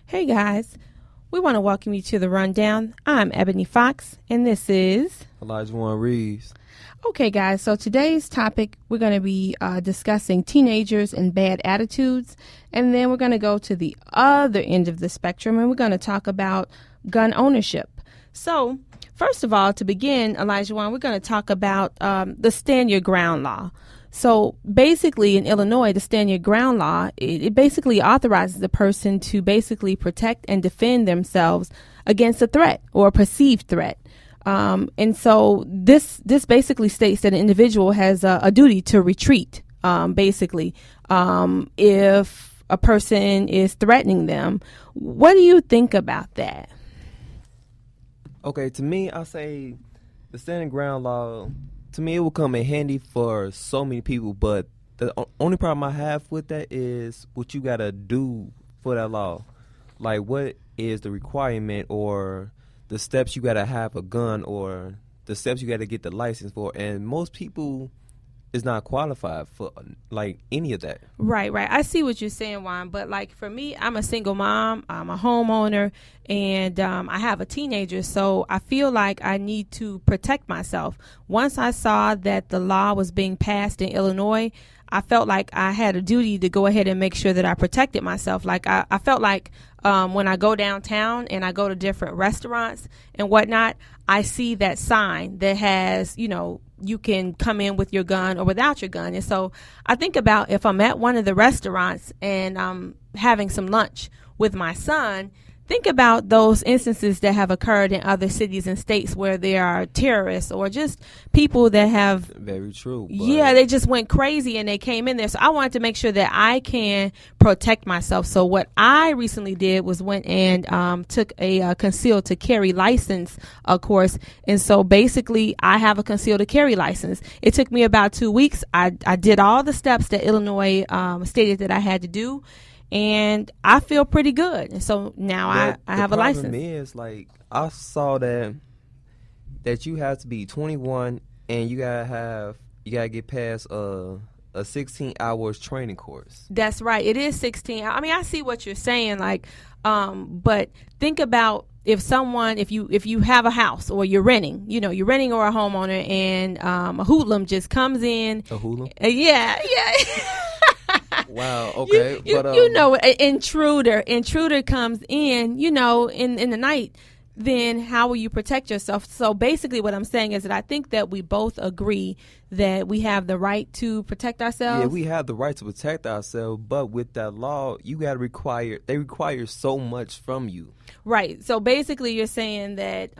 Hey guys, we want to welcome you to the Rundown. I'm Ebony Fox, and this is Juan Reeves. Okay, guys. So today's topic, we're going to be discussing teenagers and bad attitudes, and then we're going to go to the other end of the spectrum, and we're going to talk about gun ownership. So, first of all, to begin, Elijah Juan, we're going to talk about the Stand Your Ground law. So basically in Illinois, the Stand Your Ground law, it basically authorizes the person to basically protect and defend themselves against a threat or a perceived threat. And so this basically states that an individual has a duty to retreat, basically, if a person is threatening them. What do you think about that? Okay, to me, I say the standing ground law, to me, it will come in handy for so many people, but the only problem I have with that is what you got to do for that law. Like, what is the requirement or the steps you got to have a gun or the steps you got to get the license for? And most people is not qualified for, like, any of that. Right. I see what you're saying, Juan, but, like, for me, I'm a single mom, I'm a homeowner, and I have a teenager, so I feel like I need to protect myself. Once I saw that the law was being passed in Illinois, I felt like I had a duty to go ahead and make sure that I protected myself. Like, I felt like when I go downtown and I go to different restaurants and whatnot, I see that sign that has, you can come in with your gun or without your gun. And so I think about if I'm at one of the restaurants and I'm having some lunch with my son, think about those instances that have occurred in other cities and states where there are terrorists or just people that have... Very true. Yeah, they just went crazy and they came in there. So I wanted to make sure that I can protect myself. So what I recently did was went and took a concealed to carry license course. And so basically I have a concealed to carry license. It took me about 2 weeks. I did all the steps that Illinois stated that I had to do. And I feel pretty good. And so now I have a license. The problem is, like, I saw that you have to be 21 and you gotta get past a 16 hours training course. That's right. It is 16. I mean, I see what you're saying, like, but think about if you have a house or you're renting or a homeowner and a hoodlum just comes in. A hoodlum? Yeah. Wow. Okay. Intruder comes in, in the night. Then how will you protect yourself? So basically what I'm saying is that I think that we both agree that we have the right to protect ourselves. Yeah, we have the right to protect ourselves, but with that law, they require so much from you. Right. So basically you're saying that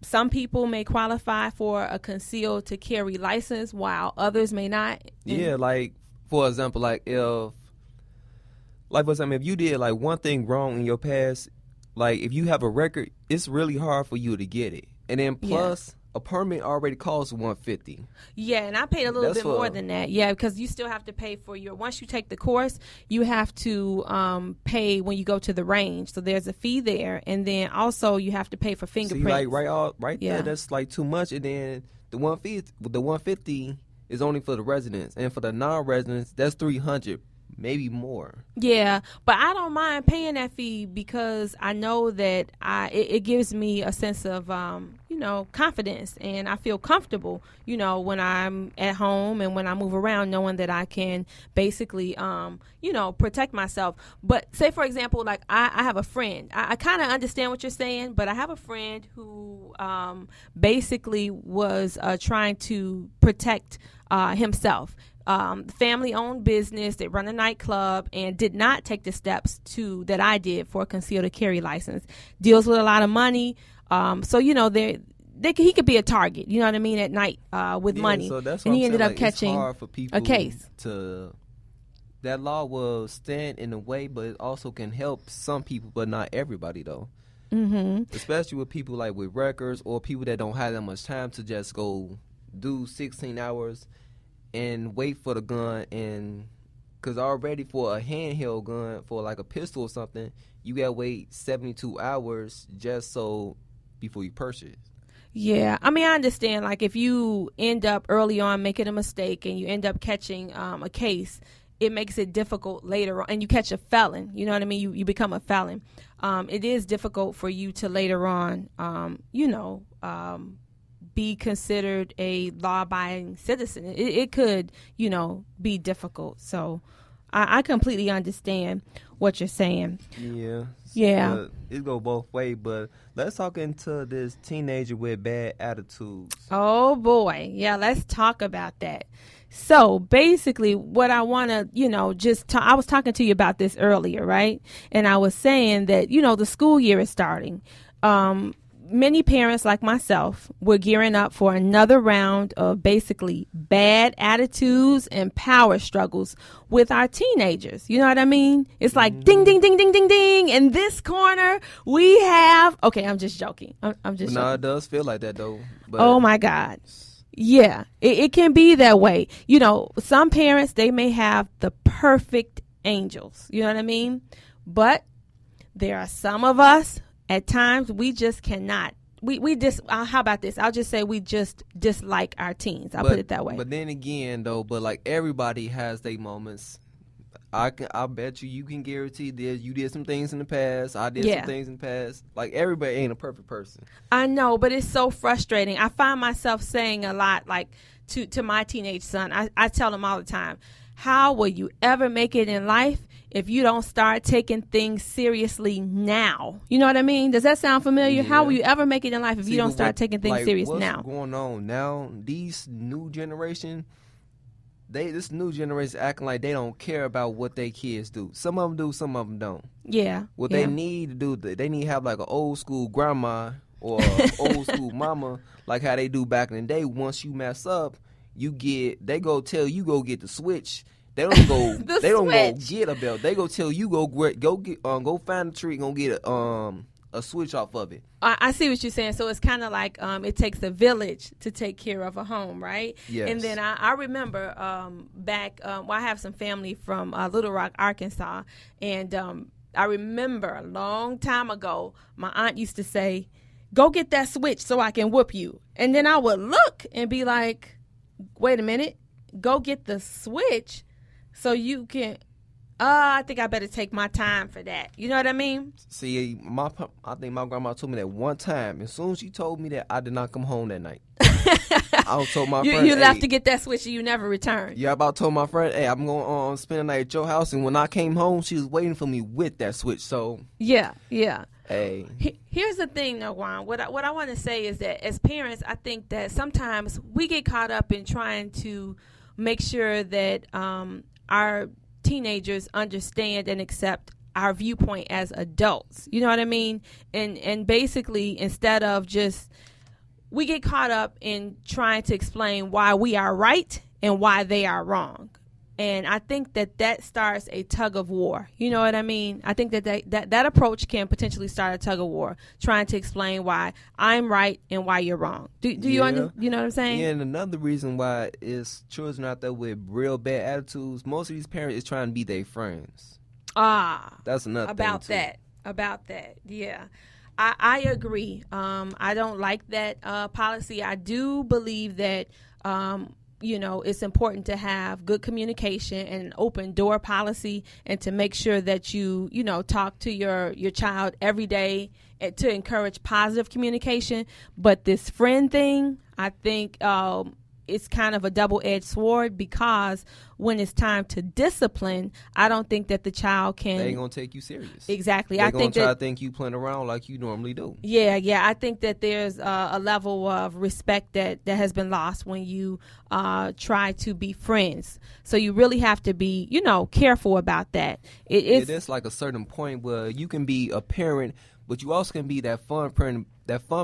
some people may qualify for a concealed to carry license while others may not. Yeah, like, for example, like if you did like one thing wrong in your past, like if you have a record, it's really hard for you to get it. And then plus a permit already costs $150. Yeah, and I paid a little bit more than that. Yeah, because you still have to pay for once you take the course, you have to pay when you go to the range. So there's a fee there, and then also you have to pay for fingerprints. See, like right there, that's like too much. And then the $150 is only for the residents, and for the non-residents, that's $300, maybe more. Yeah, but I don't mind paying that fee because I know that it gives me a sense of confidence, and I feel comfortable, when I'm at home and when I move around, knowing that I can basically protect myself. But say, for example, like I have a friend. I kind of understand what you're saying, but I have a friend who basically was trying to protect himself. Family-owned business. They run a nightclub and did not take the steps that I did for a concealed carry license. Deals with a lot of money. So he could be a target. You know what I mean? At night with money. So that's and what he I'm ended saying. up catching hard for people a case. That law will stand in a way, but it also can help some people, but not everybody though. Mm-hmm. Especially with people like with records or people that don't have that much time to just go do 16 hours and wait for the gun. And because already for a handheld gun, for like a pistol or something, you gotta wait 72 hours just so before you purchase. Yeah, I mean, I understand, like, if you end up early on making a mistake and you end up catching a case it makes it difficult later on, and you catch a felon, you know what I mean? You become a felon. It is difficult for you to later on, be considered a law-abiding citizen. It could, be difficult. So I completely understand what you're saying. Yeah. It go both ways, but let's talk into this teenager with bad attitudes. Oh, boy. Yeah, let's talk about that. So basically what I want to, I was talking to you about this earlier, right? And I was saying that, the school year is starting. Many parents like myself were gearing up for another round of basically bad attitudes and power struggles with our teenagers. You know what I mean? It's like ding, ding, ding, ding, ding, ding. In this corner, we have. Okay, I'm just joking. I'm just joking. No, it does feel like that, though. But oh, my God. Yeah, it can be that way. Some parents, they may have the perfect angels. You know what I mean? But there are some of us. At times, we just cannot. We just, how about this? I'll just say we just dislike our teens. I'll put it that way. But then again, though, like everybody has their moments. I bet you can guarantee that you did some things in the past. I did some things in the past. Like everybody ain't a perfect person. I know, but it's so frustrating. I find myself saying a lot, like to my teenage son. I tell him all the time, how will you ever make it in life if you don't start taking things seriously now? You know what I mean? Does that sound familiar? Yeah. How will you ever make it in life if you don't start taking things serious now? What's going on now? These new generation, this new generation acting like they don't care about what their kids do. Some of them do, some of them don't. Yeah. What they need to do, they need to have like an old school grandma or old school mama, like how they do back in the day. Once you mess up, they go tell you go get the switch. They don't go. They don't go get a belt. They go tell you go find a tree, go get a switch off of it. I see what you're saying. So it's kind of like it takes a village to take care of a home, right? Yes. And then I remember back. I have some family from Little Rock, Arkansas, and I remember a long time ago, my aunt used to say, "Go get that switch so I can whoop you." And then I would look and be like, "Wait a minute, go get the switch." So you can, I think I better take my time for that. You know what I mean? See, I think my grandma told me that one time. As soon as she told me that, I did not come home that night. I told my friend, you left to get that switch and you never returned. Yeah, I about told my friend, hey, I'm going to spend the night at your house. And when I came home, she was waiting for me with that switch. So yeah. Hey. Here's the thing, though, Juan. What I want to say is that as parents, I think that sometimes we get caught up in trying to make sure that our teenagers understand and accept our viewpoint as adults. You know what I mean? And basically, instead of we get caught up in trying to explain why we are right and why they are wrong. And I think that starts a tug of war. You know what I mean? I think that approach can potentially start a tug of war, trying to explain why I'm right and why you're wrong. Do you know what I'm saying? Yeah, and another reason why is children out there with real bad attitudes. Most of these parents is trying to be their friends. That's another thing too. About that. Yeah. I agree. I don't like that policy. I do believe that it's important to have good communication and an open door policy, and to make sure that you talk to your child every day to encourage positive communication. But this friend thing, I think it's kind of a double-edged sword, because when it's time to discipline, I don't think that the child can. They ain't gonna take you serious. Exactly. They're gonna try to think you playing around like you normally do. Yeah. I think that there's a level of respect that has been lost when you try to be friends. So you really have to be, careful about that. There's like a certain point where you can be a parent, but you also can be that fun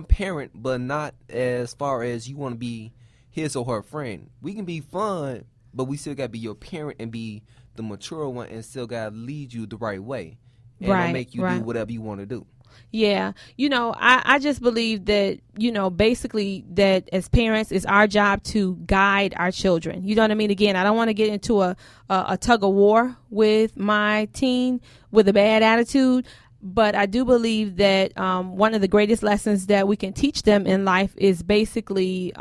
parent, but not as far as you want to be his or her friend. We can be fun, but we still got to be your parent and be the mature one, and still got to lead you the right way, and don't make you do whatever you want to do. Yeah. I just believe that, basically that as parents, it's our job to guide our children. You know what I mean? Again, I don't want to get into a tug of war with my teen with a bad attitude. But I do believe that one of the greatest lessons that we can teach them in life is basically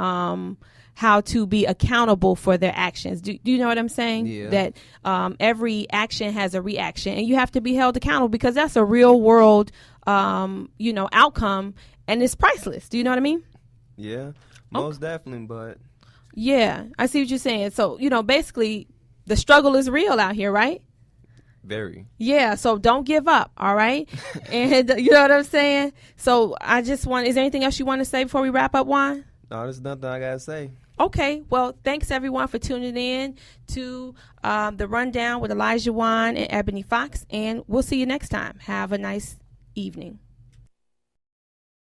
how to be accountable for their actions. Do you know what I'm saying? Yeah. That every action has a reaction, and you have to be held accountable because that's a real world, outcome, and it's priceless. Do you know what I mean? Yeah, most definitely. But yeah, I see what you're saying. So, basically the struggle is real out here, right? Very. Yeah, so don't give up, all right? And you know what I'm saying? So is there anything else you want to say before we wrap up, Juan? No, there's nothing I got to say. Okay, well, thanks everyone for tuning in to the Rundown with Elijah Juan and Ebony Fox, and we'll see you next time. Have a nice evening.